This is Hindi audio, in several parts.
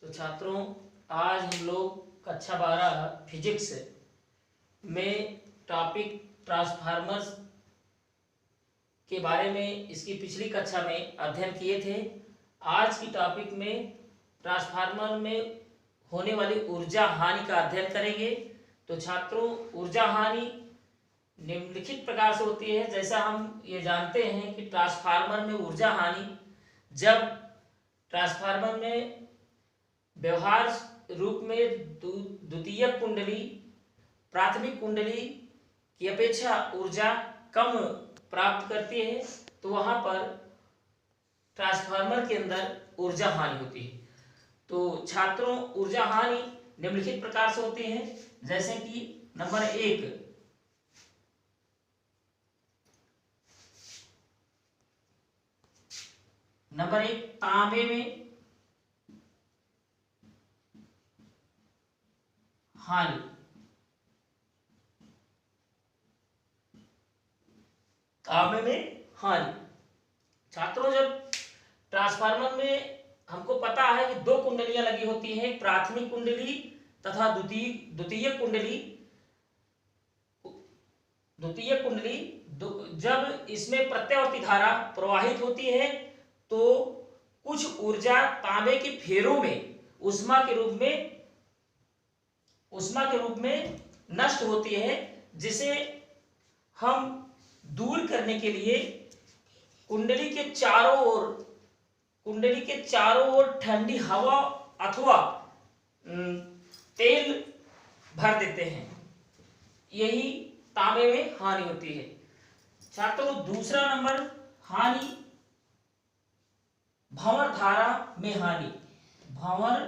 तो छात्रों, आज हम लोग कक्षा 12 फिजिक्स में टॉपिक ट्रांसफार्मर्स के बारे में इसकी पिछली कक्षा में अध्ययन किए थे। आज की टॉपिक में ट्रांसफार्मर में होने वाली ऊर्जा हानि का अध्ययन करेंगे। तो छात्रों, ऊर्जा हानि निम्नलिखित प्रकार से होती है। जैसा हम ये जानते हैं कि ट्रांसफार्मर में ऊर्जा हानि जब ट्रांसफार्मर में व्यवहार रूप में द्वितीयक कुंडली प्राथमिक कुंडली की अपेक्षा ऊर्जा कम प्राप्त करती है, तो वहां पर ट्रांसफार्मर के अंदर ऊर्जा हानि होती है। तो छात्रों, ऊर्जा हानि निम्नलिखित प्रकार से होती है। जैसे कि नंबर 1, तांबे में हानि। तांबे में हानि छात्रों, जब ट्रांसफार्मर में हमको पता है कि दो कुंडलियां लगी होती हैं, एक प्राथमिक कुंडली तथा द्वितीयक कुंडली। जब इसमें प्रत्यावर्ती धारा प्रवाहित होती है तो कुछ ऊर्जा तांबे के फेरों में उष्मा के रूप में नष्ट होती है, जिसे हम दूर करने के लिए कुंडली के चारों ओर ठंडी हवा अथवा तेल भर देते हैं। यही तांबे में हानि होती है। छात्रों, दूसरा नंबर हानि भंवर धारा में हानि। भंवर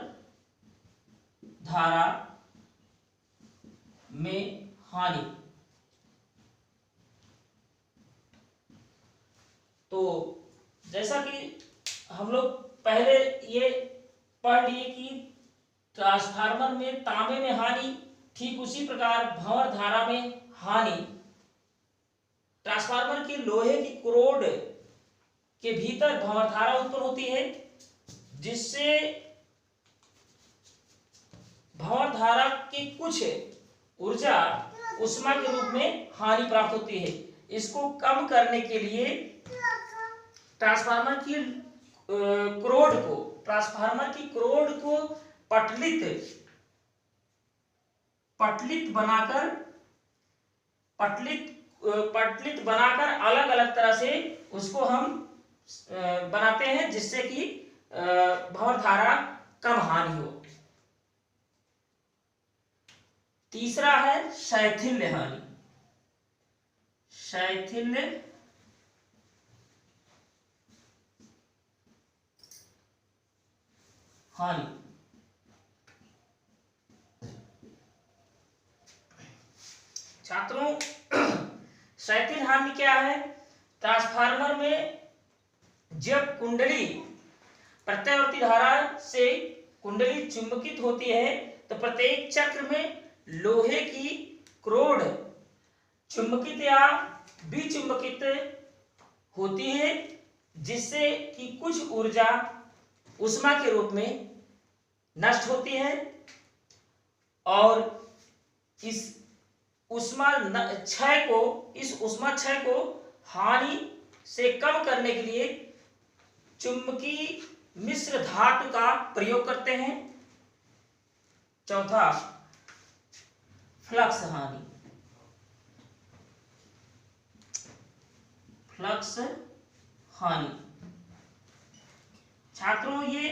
धारा में हानि। तो जैसा कि हम लोग पहले ये पढ़ लिए कि ट्रांसफार्मर में तांबे में हानि, ठीक उसी प्रकार भंवर धारा में हानि। ट्रांसफार्मर की लोहे की क्रोड के भीतर भंवर धारा उत्पन्न होती है, जिससे भंवर धारा की कुछ ऊर्जा उष्मा के रूप में हानि प्राप्त होती है। इसको कम करने के लिए ट्रांसफार्मर की क्रोड को पटलित बनाकर अलग अलग तरह से उसको हम बनाते हैं, जिससे कि भंवर धारा कम हानि हो। तीसरा है शैथिल्य हानि। शैथिल्य हानि छात्रों, शैथिल्य हानि क्या है? ट्रांसफार्मर में जब कुंडली प्रत्यावर्ती धारा से कुंडली चुंबकित होती है, तो प्रत्येक चक्र में लोहे की क्रोड चुंबकित या विचुंबकित होती है, जिससे कि कुछ ऊर्जा उष्मा के रूप में नष्ट होती है, और इस उष्मा क्षय को हानि से कम करने के लिए चुंबकीय मिश्र धातु का प्रयोग करते हैं। चौथा, फ्लक्स हानि। फ्लक्स हानि छात्रों, ये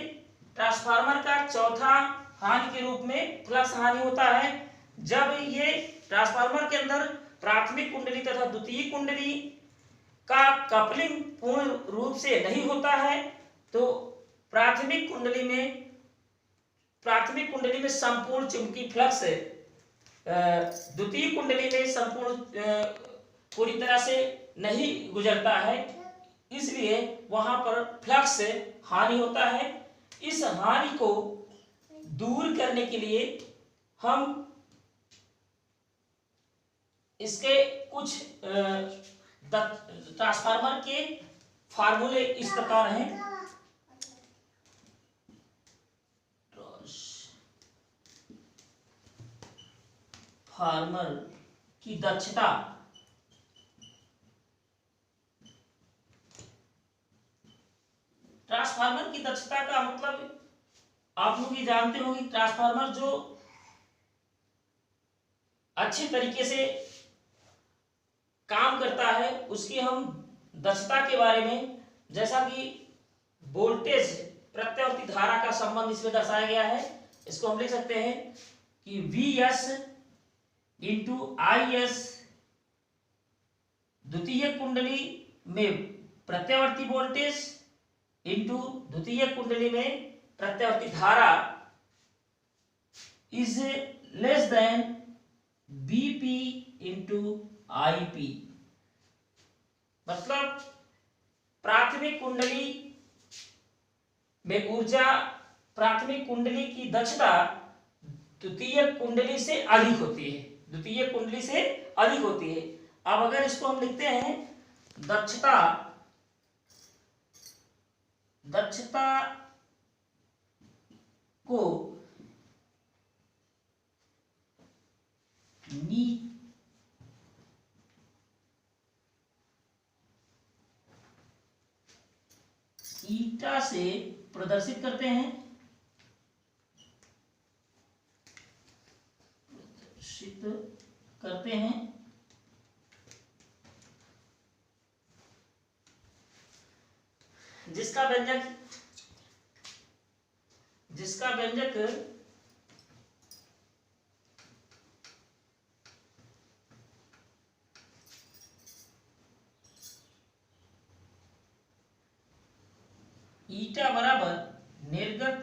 ट्रांसफार्मर का चौथा हानि के रूप में फ्लक्स हानि होता है। जब ये ट्रांसफार्मर के अंदर प्राथमिक कुंडली तथा द्वितीय कुंडली का कपलिंग पूर्ण रूप से नहीं होता है, तो प्राथमिक कुंडली में संपूर्ण चुंबकीय फ्लक्स द्वितीय कुंडली में पूरी तरह से नहीं गुजरता है, इसलिए वहां पर फ्लक्स हानि होता है। इस हानि को दूर करने के लिए हम इसके कुछ ट्रांसफार्मर के फार्मूले इस प्रकार हैं। ट्रांसफार्मर की दक्षता ट्रांसफार्मर की दक्षता का मतलब आप लोग ये जानते हो कि ट्रांसफार्मर जो अच्छे तरीके से काम करता है उसकी हम दक्षता के बारे में, जैसा कि वोल्टेज प्रत्यावर्ती धारा का संबंध इसमें दर्शाया गया है। इसको हम लिख सकते हैं कि Vs इंटू Is द्वितीय कुंडली में प्रत्यावर्ती वोल्टेज इंटू द्वितीय कुंडली में प्रत्यावर्ती धारा is less than Vp into Ip। मतलब प्राथमिक कुंडली में ऊर्जा, प्राथमिक कुंडली की दक्षता द्वितीय कुंडली से अधिक होती है, द्वितीय कुंडली से अधिक होती है। अब अगर इसको हम लिखते हैं दक्षता को ईटा से प्रदर्शित करते हैं, जिसका व्यंजक ईटा बराबर निर्गत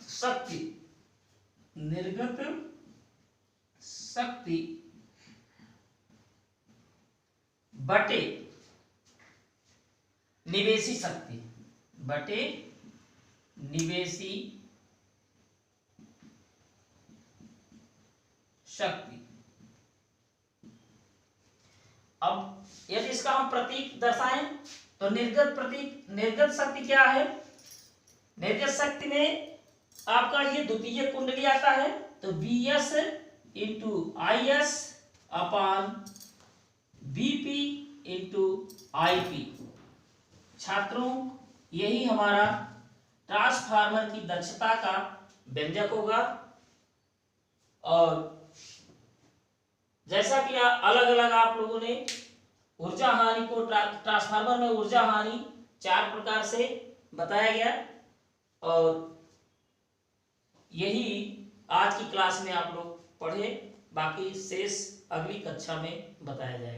शक्ति बटे निवेशी शक्ति। अब यदि इसका हम प्रतीक दर्शाएं तो निर्गत शक्ति क्या है? निर्गत शक्ति में आपका ये द्वितीय कुंडली आता है, तो Vs into Is upon Vp into Ip। छात्रों, यही हमारा ट्रांसफार्मर की दक्षता का व्यंजक होगा। और जैसा कि अलग अलग आप लोगों ने ऊर्जा हानि को, ट्रांसफार्मर में ऊर्जा हानि 4 प्रकार से बताया गया, और यही आज की क्लास में आप लोग पढ़े। बाकी शेष अगली कक्षा में बताया जाएगा।